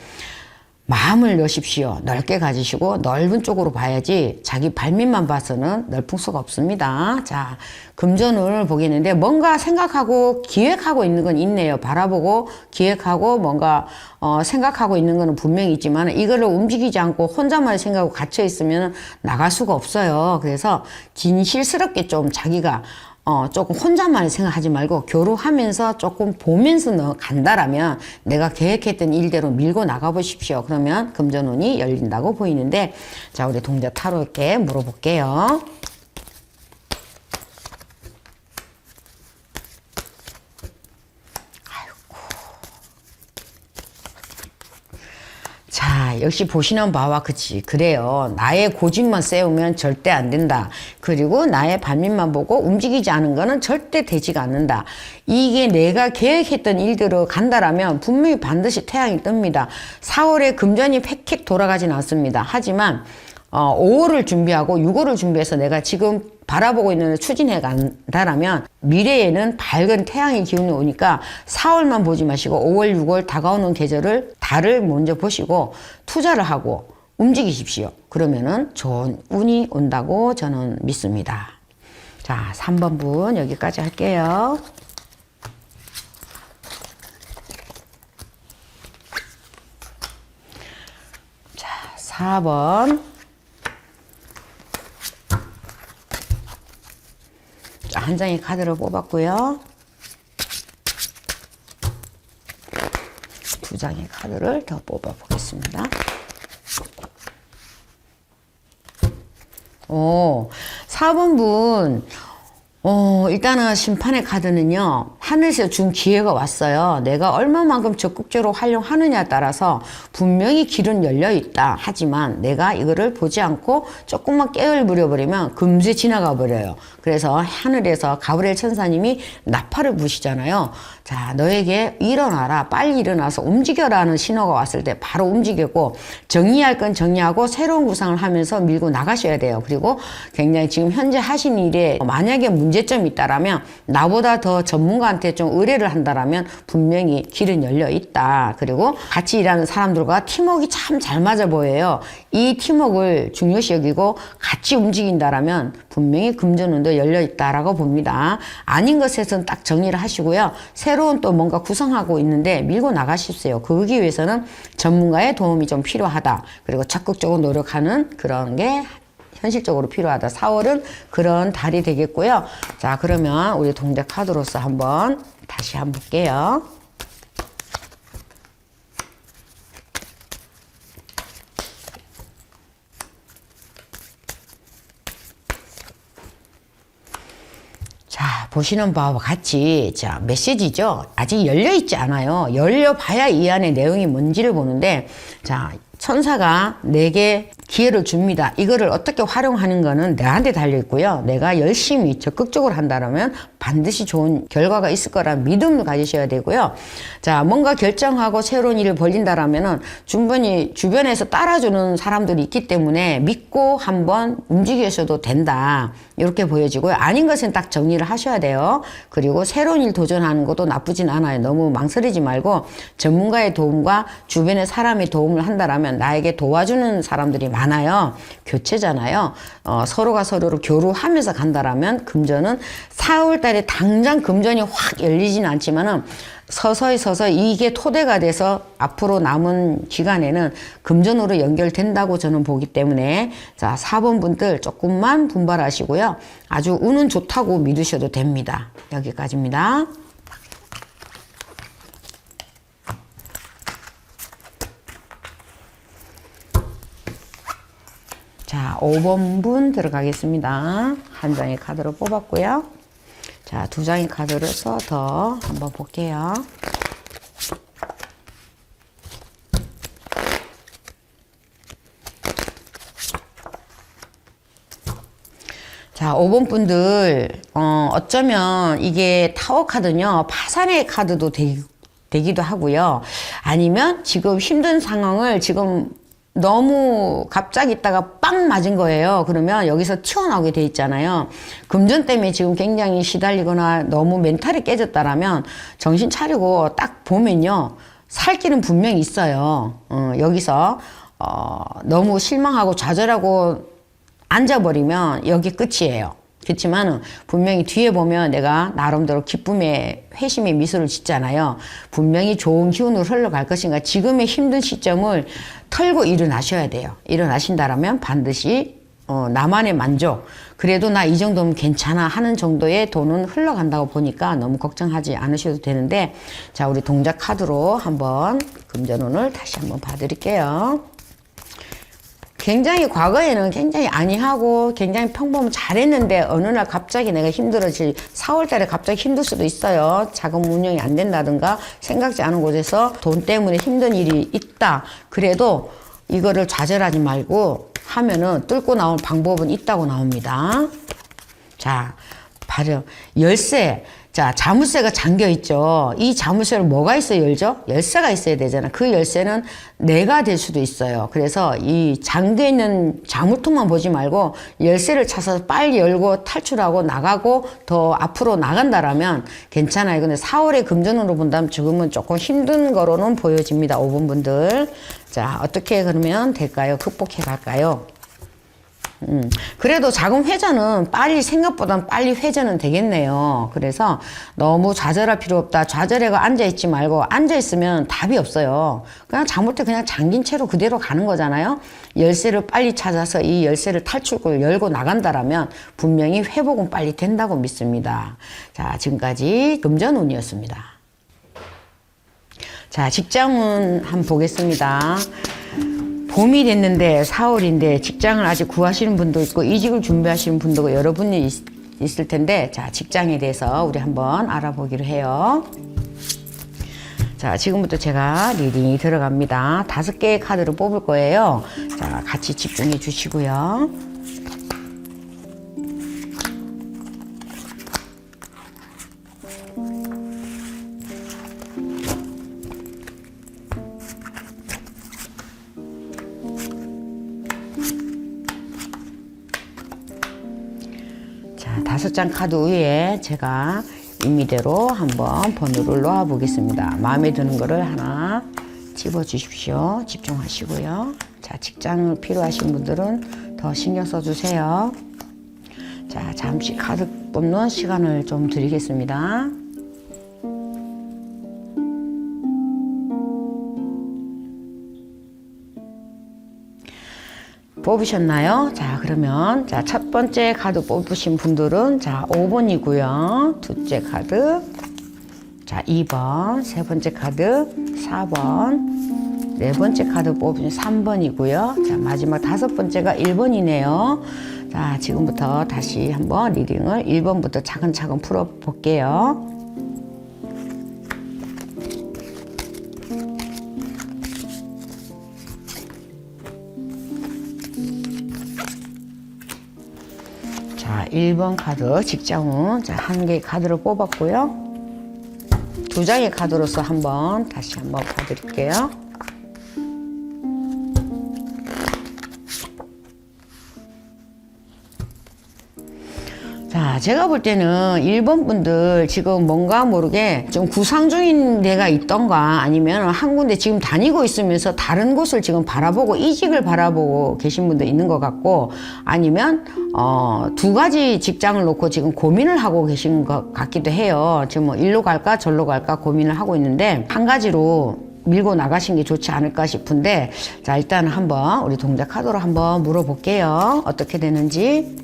마음을 여십시오. 넓게 가지시고 넓은 쪽으로 봐야지 자기 발밑만 봐서는 넓은 수가 없습니다. 자, 금전운을 보겠는데 뭔가 생각하고 기획하고 있는 건 있네요. 바라보고 기획하고 뭔가 생각하고 있는 거는 분명히 있지만 이거를 움직이지 않고 혼자만의 생각하고 갇혀 있으면 나갈 수가 없어요. 그래서 진실스럽게 좀 자기가 조금 혼자만 생각하지 말고 교류하면서 조금 보면서 간다라면 내가 계획했던 일대로 밀고 나가 보십시오. 그러면 금전운이 열린다고 보이는데, 자, 우리 동자 타로에게 물어볼게요. 자, 역시 보시는 바와 그래요. 나의 고집만 세우면 절대 안 된다. 그리고 나의 반면만 보고 움직이지 않은 거는 절대 되지가 않는다. 이게 내가 계획했던 일대로 간다라면 분명히 반드시 태양이 뜹니다. 4월에 금전이 팩팩 돌아가진 않습니다. 하지만 5월을 준비하고 6월을 준비해서 내가 지금 바라보고 있는 추진해 간다라면 미래에는 밝은 태양의 기운이 오니까 4월만 보지 마시고 5월, 6월 다가오는 계절을 달을 먼저 보시고 투자를 하고 움직이십시오. 그러면은 좋은 운이 온다고 저는 믿습니다. 자, 3번 분 여기까지 할게요. 자, 4번. 한 장의 카드를 뽑았고요. 두 장의 카드를 더 뽑아 보겠습니다. 오, 4번 분. 일단은 심판의 카드는요, 하늘에서 준 기회가 왔어요. 내가 얼마만큼 적극적으로 활용하느냐에 따라서 분명히 길은 열려 있다. 하지만 내가 이거를 보지 않고 조금만 깨을 부려버리면 금세 지나가 버려요. 그래서 하늘에서 가브리엘 천사님이 나팔을 부시잖아요. 자, 너에게 일어나라. 빨리 일어나서 움직여라는 신호가 왔을 때 바로 움직이고, 정리할 건 정리하고 새로운 구상을 하면서 밀고 나가셔야 돼요. 그리고 굉장히 지금 현재 하신 일에 만약에 문제점이 있다라면 나보다 더 전문가한테 좀 의뢰를 한다라면 분명히 길은 열려 있다. 그리고 같이 일하는 사람들과 팀워크가 참 잘 맞아 보여요. 이 팀워크를 중요시 여기고 같이 움직인다라면 분명히 금전운도 열려 있다라고 봅니다. 아닌 것에서는 딱 정리를 하시고요. 새로운 또 뭔가 구성하고 있는데 밀고 나가십시오. 그러기 위해서는 전문가의 도움이 좀 필요하다. 그리고 적극적으로 노력하는 그런 게 현실적으로 필요하다. 4월은 그런 달이 되겠고요. 자, 그러면 우리 동작 카드로서 한번 다시 한번 볼게요. 자, 보시는 바와 같이, 자, 메시지죠. 아직 열려있지 않아요. 열려봐야 이 안에 내용이 뭔지를 보는데, 자, 천사가 내게 기회를 줍니다. 이거를 어떻게 활용하는 거는 내한테 달려있고요. 내가 열심히 적극적으로 한다면 반드시 좋은 결과가 있을 거라는 믿음을 가지셔야 되고요. 자, 뭔가 결정하고 새로운 일을 벌린다라면은 충분히 주변에서 따라주는 사람들이 있기 때문에 믿고 한번 움직이셔도 된다. 이렇게 보여지고요. 아닌 것은 딱 정리를 하셔야 돼요. 그리고 새로운 일 도전하는 것도 나쁘진 않아요. 너무 망설이지 말고 전문가의 도움과 주변의 사람의 도움을 한다라면 나에게 도와주는 사람들이 많아요. 교체잖아요. 서로가 서로를 교류하면서 간다라면 금전은 4월 달에 당장 금전이 확 열리진 않지만은 서서히 이게 토대가 돼서 앞으로 남은 기간에는 금전으로 연결된다고 저는 보기 때문에, 자, 4번 분들 조금만 분발하시고요. 아주 운은 좋다고 믿으셔도 됩니다. 여기까지입니다. 자, 5번 분 들어가겠습니다. 한 장의 카드를 뽑았고요. 자, 두 장의 카드를 써서 한번 볼게요. 자, 5번 분들, 어쩌면 이게 타워 카드는요, 파산의 카드도 되기도 하고요. 아니면 지금 힘든 상황을 지금 너무 갑자기 있다가 빵 맞은 거예요. 그러면 여기서 튀어나오게 돼 있잖아요. 금전 때문에 지금 굉장히 시달리거나 너무 멘탈이 깨졌다라면 정신 차리고 딱 보면요, 살 길은 분명히 있어요. 여기서 너무 실망하고 좌절하고 앉아버리면 여기 끝이에요. 그렇지만 분명히 뒤에 보면 내가 나름대로 기쁨의 회심의 미소를 짓잖아요. 분명히 좋은 기운으로 흘러갈 것인가. 지금의 힘든 시점을 털고 일어나셔야 돼요. 일어나신다라면 반드시 나만의 만족. 그래도 나 이 정도면 괜찮아 하는 정도의 돈은 흘러간다고 보니까 너무 걱정하지 않으셔도 되는데, 자, 우리 동작 카드로 한번 금전운을 다시 한번 봐드릴게요. 굉장히 과거에는 굉장히 안이하고 굉장히 평범 잘했는데 어느 날 갑자기 내가 힘들어질 4월 달에 갑자기 힘들 수도 있어요. 자금 운영이 안 된다든가 생각지 않은 곳에서 돈 때문에 힘든 일이 있다. 그래도 이거를 좌절하지 말고 하면은 뚫고 나올 방법은 있다고 나옵니다. 자, 바로 열쇠. 자, 자물쇠가 잠겨 있죠. 이 자물쇠를 뭐가 있어야 열죠? 열쇠가 있어야 되잖아. 그 열쇠는 내가 될 수도 있어요. 그래서 이 잠겨 있는 자물통만 보지 말고 열쇠를 찾아서 빨리 열고 탈출하고 나가고 더 앞으로 나간다라면 괜찮아요. 근데 4월의 금전으로 본다면 지금은 조금 힘든 거로는 보여집니다. 5번 분들. 자, 어떻게 그러면 될까요? 극복해 갈까요? 그래도 자금 회전은 생각보다는 빨리 회전은 되겠네요. 그래서 너무 좌절할 필요 없다. 좌절해가 앉아있지 말고, 앉아있으면 답이 없어요. 그냥 잘못해 그냥 잠긴 채로 그대로 가는 거잖아요. 열쇠를 빨리 찾아서 이 열쇠를 탈출구를 열고 나간다라면 분명히 회복은 빨리 된다고 믿습니다. 자, 지금까지 금전운이었습니다. 자, 직장운 한번 보겠습니다. 봄이 됐는데 4월인데 직장을 아직 구하시는 분도 있고 이직을 준비하시는 분도 여러분이 있을 텐데, 자, 직장에 대해서 우리 한번 알아보기로 해요. 자, 지금부터 제가 리딩이 들어갑니다. 5개의 카드를 뽑을 거예요. 자, 같이 집중해 주시고요. 자, 5장 카드 위에 제가 임의대로 한번 번호를 놓아 보겠습니다. 마음에 드는 거를 하나 집어 주십시오. 집중하시고요. 자, 직장을 필요하신 분들은 더 신경 써 주세요. 자, 잠시 카드 뽑는 시간을 좀 드리겠습니다. 뽑으셨나요? 자, 그러면 자, 첫 번째 카드 뽑으신 분들은 자, 5번이고요. 둘째 카드 자, 2번, 세 번째 카드 4번, 네 번째 카드 뽑으신 3번이고요. 자, 마지막 5번째가 1번이네요. 자, 지금부터 다시 한번 리딩을 1번부터 차근차근 풀어 볼게요. 자, 1번 카드 직장운. 자, 한 개의 카드를 뽑았고요. 2장의 카드로서 한번 다시 한번 봐드릴게요. 자, 제가 볼 때는 1번 분들 지금 뭔가 모르게 좀 구상 중인 데가 있던가 아니면 한 군데 지금 다니고 있으면서 다른 곳을 지금 바라보고 이직을 바라보고 계신 분도 있는 것 같고, 아니면 2가지 직장을 놓고 지금 고민을 하고 계신 것 같기도 해요. 지금 뭐 일로 갈까 절로 갈까 고민을 하고 있는데 한 가지로 밀고 나가신 게 좋지 않을까 싶은데, 자, 일단 한번 우리 동작 카드로 한번 물어볼게요. 어떻게 되는지.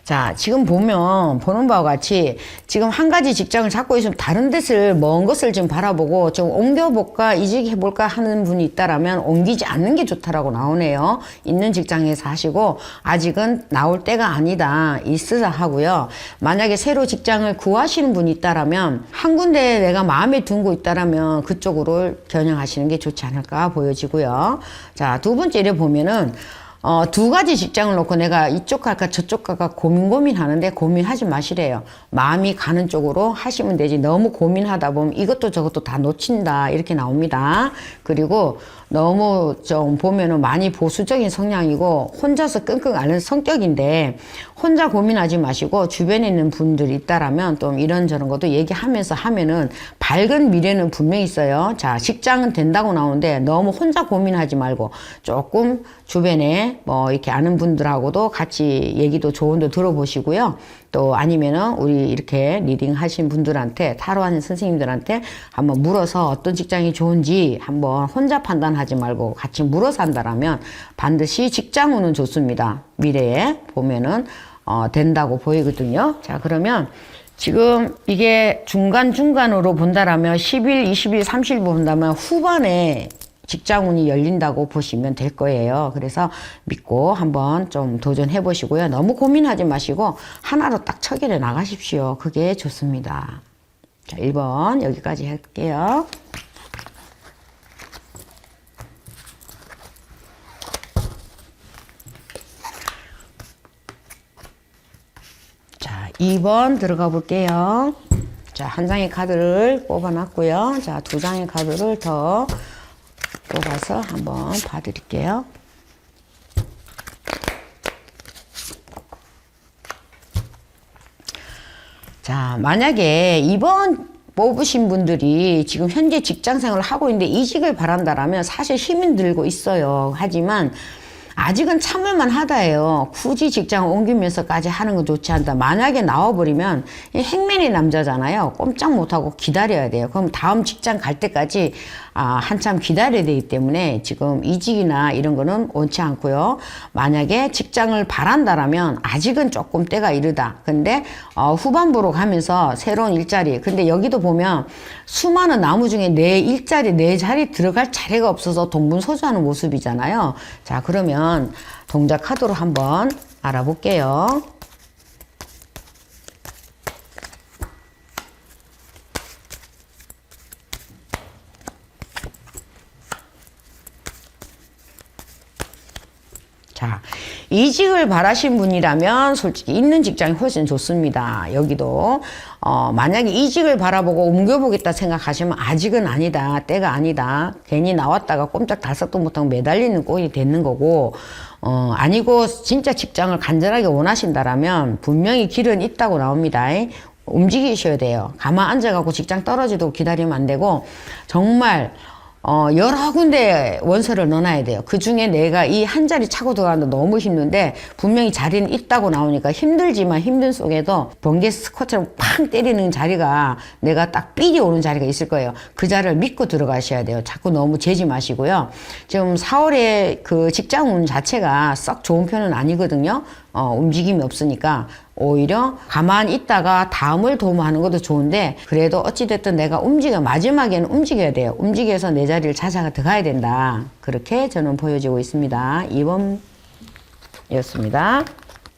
자, 지금 보는 바와 같이 지금 한 가지 직장을 잡고 있으면 다른 데를 먼 것을 좀 바라보고 좀 옮겨볼까 이직해볼까 하는 분이 있다라면 옮기지 않는 게 좋다라고 나오네요. 있는 직장에서 하시고 아직은 나올 때가 아니다 있으라 하고요. 만약에 새로 직장을 구하시는 분이 있다라면 한 군데 내가 마음에 둔 거 있다라면 그쪽으로 겨냥하시는 게 좋지 않을까 보여지고요. 자, 2번째를 보면은 2가지 직장을 놓고 내가 이쪽 갈까 저쪽 갈까 고민하는데 고민하지 마시래요. 마음이 가는 쪽으로 하시면 되지. 너무 고민하다 보면 이것도 저것도 다 놓친다 이렇게 나옵니다. 그리고 너무 좀 보면은 많이 보수적인 성향이고 혼자서 끙끙 앓는 성격인데 혼자 고민하지 마시고 주변에 있는 분들이 있다라면 또 이런저런 것도 얘기하면서 하면은 밝은 미래는 분명히 있어요. 자, 직장은 된다고 나오는데 너무 혼자 고민하지 말고 조금 주변에 미래에 뭐 이렇게 아는 분들하고도 같이 얘기도 조언도 들어보시고요. 또 아니면은 우리 이렇게 리딩 하신 분들한테, 타로 하는 선생님들한테 한번 물어서 어떤 직장이 좋은지 한번 혼자 판단하지 말고 같이 물어서 한다라면 반드시 직장 운은 좋습니다. 미래에 보면은 된다고 보이거든요. 자, 그러면 지금 이게 중간중간으로 본다라면 10일, 20일, 30일 본다면 후반에 직장운이 열린다고 보시면 될 거예요. 그래서 믿고 한번 좀 도전해 보시고요. 너무 고민하지 마시고 하나로 딱 처결해 나가십시오. 그게 좋습니다. 자, 1번 여기까지 할게요. 자, 2번 들어가 볼게요. 자, 한 장의 카드를 뽑아 놨고요. 자, 두 장의 카드를 더 뽑아서 한번 봐드릴게요. 자, 만약에 이번 뽑으신 분들이 지금 현재 직장 생활을 하고 있는데 이직을 바란다라면 사실 힘이 들고 있어요. 하지만 아직은 참을만 하다예요. 굳이 직장을 옮기면서까지 하는 건 좋지 않다. 만약에 나와버리면 행맨의 남자잖아요. 꼼짝 못하고 기다려야 돼요. 그럼 다음 직장 갈 때까지 한참 기다려야 되기 때문에 지금 이직이나 이런 거는 원치 않고요. 만약에 직장을 바란다라면 아직은 조금 때가 이르다. 근데 후반부로 가면서 새로운 일자리. 근데 여기도 보면 수많은 나무 중에 내 일자리, 내 자리 들어갈 자리가 없어서 동분서주하는 모습이잖아요. 자, 그러면 동작 카드로 한번 알아볼게요. 자, 이직을 바라신 분이라면 솔직히 있는 직장이 훨씬 좋습니다. 여기도 만약에 이직을 바라보고 옮겨보겠다 생각하시면 아직은 아니다. 때가 아니다. 괜히 나왔다가 꼼짝 달싹도 못하고 매달리는 꼴이 되는 거고 아니고 진짜 직장을 간절하게 원하신다라면 분명히 길은 있다고 나옵니다. 움직이셔야 돼요. 가만 앉아갖고 직장 떨어지도록 기다리면 안 되고 정말 여러 군데 원서를 넣어놔야 돼요. 그 중에 내가 이 한 자리 차고 들어가는데 너무 힘든데 분명히 자리는 있다고 나오니까 힘들지만 힘든 속에도 번개 스쿼트처럼 팡 때리는 자리가 내가 딱 삘이 오는 자리가 있을 거예요. 그 자리를 믿고 들어가셔야 돼요. 자꾸 너무 재지 마시고요. 지금 4월에 그 직장운 자체가 썩 좋은 편은 아니거든요. 움직임이 없으니까 오히려 가만히 있다가 다음을 도모하는 것도 좋은데 그래도 어찌됐든 내가 마지막에는 움직여야 돼요. 움직여서 내 자리를 찾아가 들어가야 된다. 그렇게 저는 보여지고 있습니다. 2번이었습니다.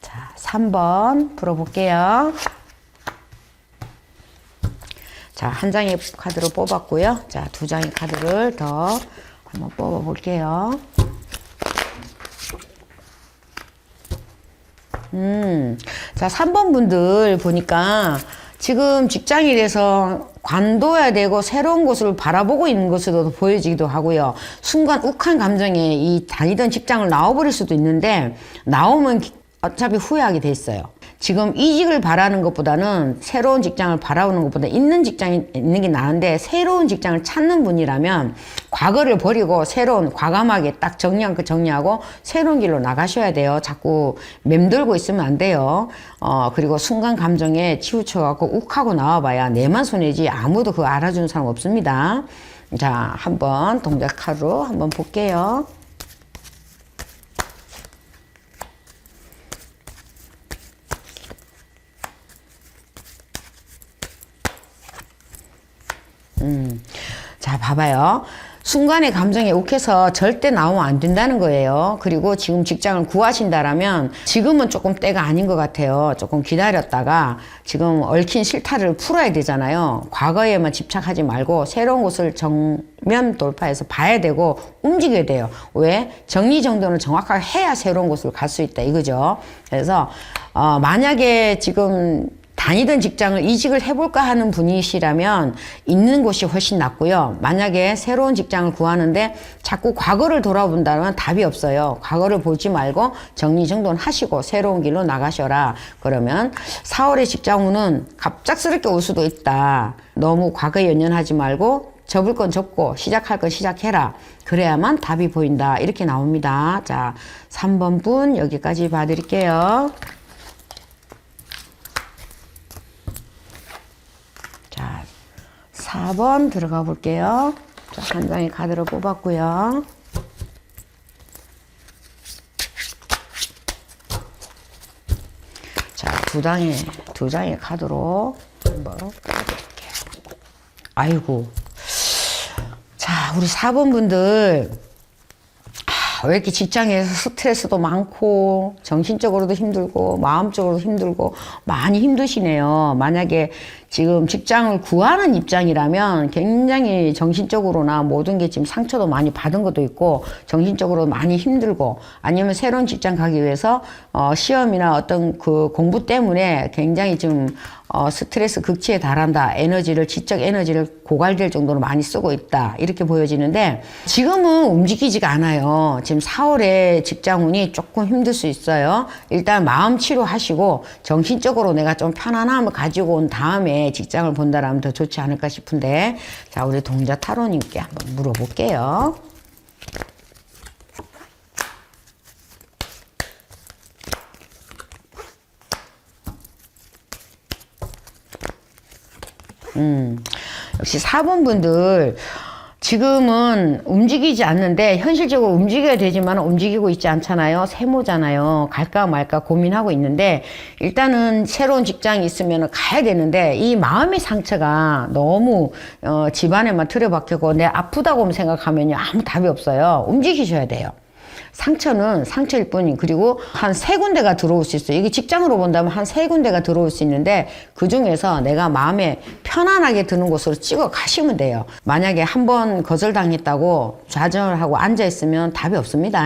자, 3번 풀어볼게요. 자, 한 장의 카드를 뽑았고요. 자, 두 장의 카드를 더 한번 뽑아볼게요. 자, 3번 분들 보니까 지금 직장에 대해서 관둬야 되고 새로운 곳을 바라보고 있는 것으로 보여지기도 하고요. 순간 욱한 감정에 이 다니던 직장을 나와버릴 수도 있는데 나오면 어차피 후회하게 돼 있어요. 지금 이직을 바라는 것보다는 새로운 직장을 바라보는 것보다 있는 직장이 있는 게 나은데 새로운 직장을 찾는 분이라면 과거를 버리고 새로운 과감하게 딱 정리하고 새로운 길로 나가셔야 돼요. 자꾸 맴돌고 있으면 안 돼요. 그리고 순간 감정에 치우쳐갖고 욱하고 나와봐야 내만 손해지 아무도 그거 알아주는 사람 없습니다. 자, 한번 동작 카드로 한번 볼게요. 자, 봐봐요. 순간의 감정에 욱해서 절대 나오면 안 된다는 거예요. 그리고 지금 직장을 구하신다라면 지금은 조금 때가 아닌 것 같아요. 조금 기다렸다가 지금 얽힌 실타를 풀어야 되잖아요. 과거에만 집착하지 말고 새로운 곳을 정면 돌파해서 봐야 되고 움직여야 돼요. 왜? 정리정돈을 정확하게 해야 새로운 곳을 갈 수 있다 이거죠. 그래서 만약에 지금 다니던 직장을 이직을 해볼까 하는 분이시라면 있는 곳이 훨씬 낫고요. 만약에 새로운 직장을 구하는데 자꾸 과거를 돌아본다면 답이 없어요. 과거를 보지 말고 정리정돈하시고 새로운 길로 나가셔라. 그러면 4월의 직장 운은 갑작스럽게 올 수도 있다. 너무 과거에 연연하지 말고 접을 건 접고 시작할 건 시작해라. 그래야만 답이 보인다. 이렇게 나옵니다. 자, 3번 분 여기까지 봐드릴게요. 자, 4번 들어가 볼게요. 자, 한 장의 카드를 뽑았고요. 자, 두 장의 카드로 한번 뽑아볼게요. 아이고. 자, 우리 4번 분들, 왜 이렇게 직장에서 스트레스도 많고, 정신적으로도 힘들고, 마음적으로도 힘들고, 많이 힘드시네요. 만약에 지금 직장을 구하는 입장이라면 굉장히 정신적으로나 모든 게 지금 상처도 많이 받은 것도 있고, 정신적으로 많이 힘들고, 아니면 새로운 직장 가기 위해서, 시험이나 어떤 그 공부 때문에 굉장히 지금, 스트레스 극치에 달한다. 지적 에너지를 고갈될 정도로 많이 쓰고 있다. 이렇게 보여지는데, 지금은 움직이지가 않아요. 지금 4월에 직장운이 조금 힘들 수 있어요. 일단 마음 치료하시고, 정신적으로 내가 좀 편안함을 가지고 온 다음에 직장을 본다라면 더 좋지 않을까 싶은데, 자, 우리 동자 타로님께 한번 물어볼게요. 역시 4번 분들 지금은 움직이지 않는데 현실적으로 움직여야 되지만 움직이고 있지 않잖아요. 세모잖아요. 갈까 말까 고민하고 있는데 일단은 새로운 직장이 있으면 가야 되는데 이 마음의 상처가 너무 집안에만 틀어박히고 내 아프다고 생각하면 아무 답이 없어요. 움직이셔야 돼요. 상처는 상처일 뿐인 그리고 한 3군데가 들어올 수 있어요. 이게 직장으로 본다면 한 3군데가 들어올 수 있는데 그 중에서 내가 마음에 편안하게 드는 곳으로 찍어 가시면 돼요. 만약에 한 번 거절당했다고 좌절하고 앉아있으면 답이 없습니다.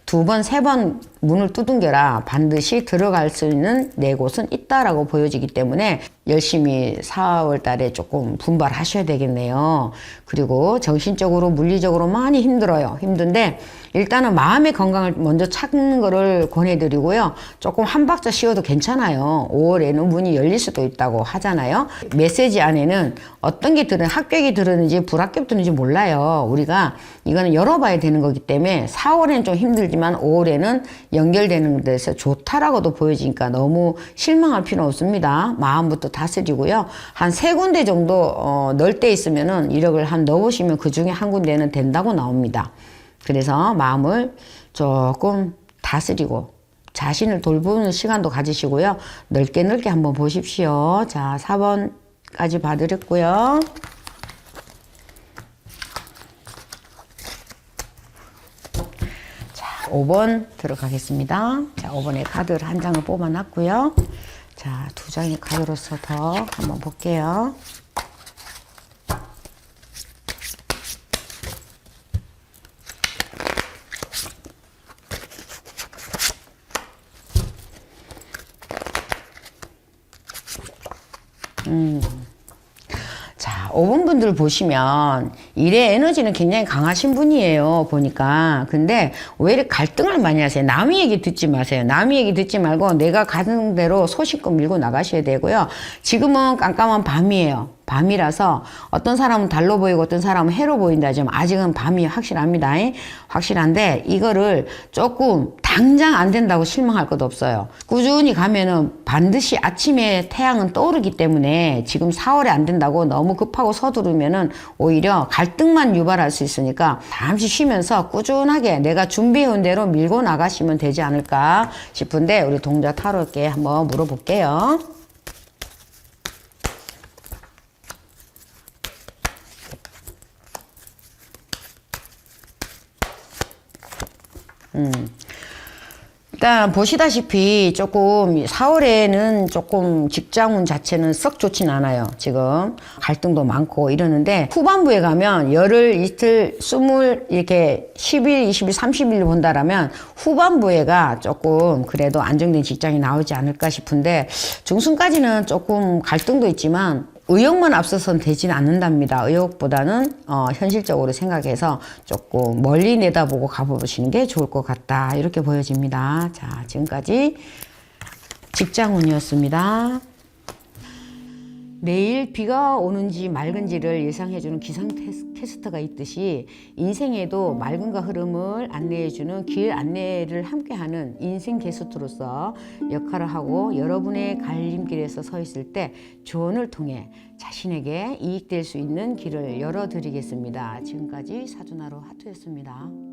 2번, 3번 문을 두둥겨라. 반드시 들어갈 수 있는 4곳은 있다라고 보여지기 때문에 열심히 4월 달에 조금 분발하셔야 되겠네요. 그리고 정신적으로 물리적으로 많이 힘들어요. 힘든데 일단은 마음의 건강을 먼저 찾는 거를 권해드리고요. 조금 한 박자 쉬어도 괜찮아요. 5월에는 문이 열릴 수도 있다고 하잖아요. 메시지 안에는 어떤 게 합격이 들었는지 불합격 들었는지 몰라요. 우리가 이거는 열어봐야 되는 거기 때문에 4월에는 좀 힘들지만 5월에는 연결되는 데서 좋다라고도 보여지니까 너무 실망할 필요 없습니다. 마음부터 다스리고요. 한 3군데 정도 넣을 때 있으면은 이력을 한 넣으시면 그 중에 한 군데는 된다고 나옵니다. 그래서 마음을 조금 다스리고 자신을 돌보는 시간도 가지시고요. 넓게 한번 보십시오. 자, 4번까지 봐드렸고요. 자, 5번 들어가겠습니다. 자, 5번의 카드를 한 장을 뽑아놨고요. 자, 2장의 카드로서 더 한번 볼게요. 자, 5번 분들 보시면 일의 에너지는 굉장히 강하신 분이에요. 보니까. 근데 왜 이렇게 갈등을 많이 하세요? 남의 얘기 듣지 마세요. 남의 얘기 듣지 말고 내가 가는 대로 소신껏 밀고 나가셔야 되고요. 지금은 깜깜한 밤이에요. 밤이라서 어떤 사람은 달로 보이고 어떤 사람은 해로 보인다. 지금 아직은 밤이 확실합니다. 확실한데 이거를 조금 당장 안 된다고 실망할 것도 없어요. 꾸준히 가면은 반드시 아침에 태양은 떠오르기 때문에 지금 4월에 안 된다고 너무 급하고 서두르면은 오히려 갈등만 유발할 수 있으니까 잠시 쉬면서 꾸준하게 내가 준비해온 대로 밀고 나가시면 되지 않을까 싶은데 우리 동자 타로께 한번 물어볼게요. 일단 보시다시피 조금 4월에는 조금 직장운 자체는 썩 좋진 않아요. 지금 갈등도 많고 이러는데 후반부에 가면 열흘, 이틀, 20 이렇게 10일, 20일, 30일로 본다라면 후반부에가 조금 그래도 안정된 직장이 나오지 않을까 싶은데 중순까지는 조금 갈등도 있지만 의욕만 앞서선 되지는 않는답니다. 의욕보다는 현실적으로 생각해서 조금 멀리 내다보고 가보시는 게 좋을 것 같다. 이렇게 보여집니다. 자, 지금까지 직장운이었습니다. 내일 비가 오는지 맑은지를 예상해주는 기상캐스터가 있듯이 인생에도 맑음과 흐름을 안내해주는 길 안내를 함께하는 인생 게스트로서 역할을 하고 여러분의 갈림길에서 서 있을 때 조언을 통해 자신에게 이익될 수 있는 길을 열어드리겠습니다. 지금까지 사주나로 하투였습니다.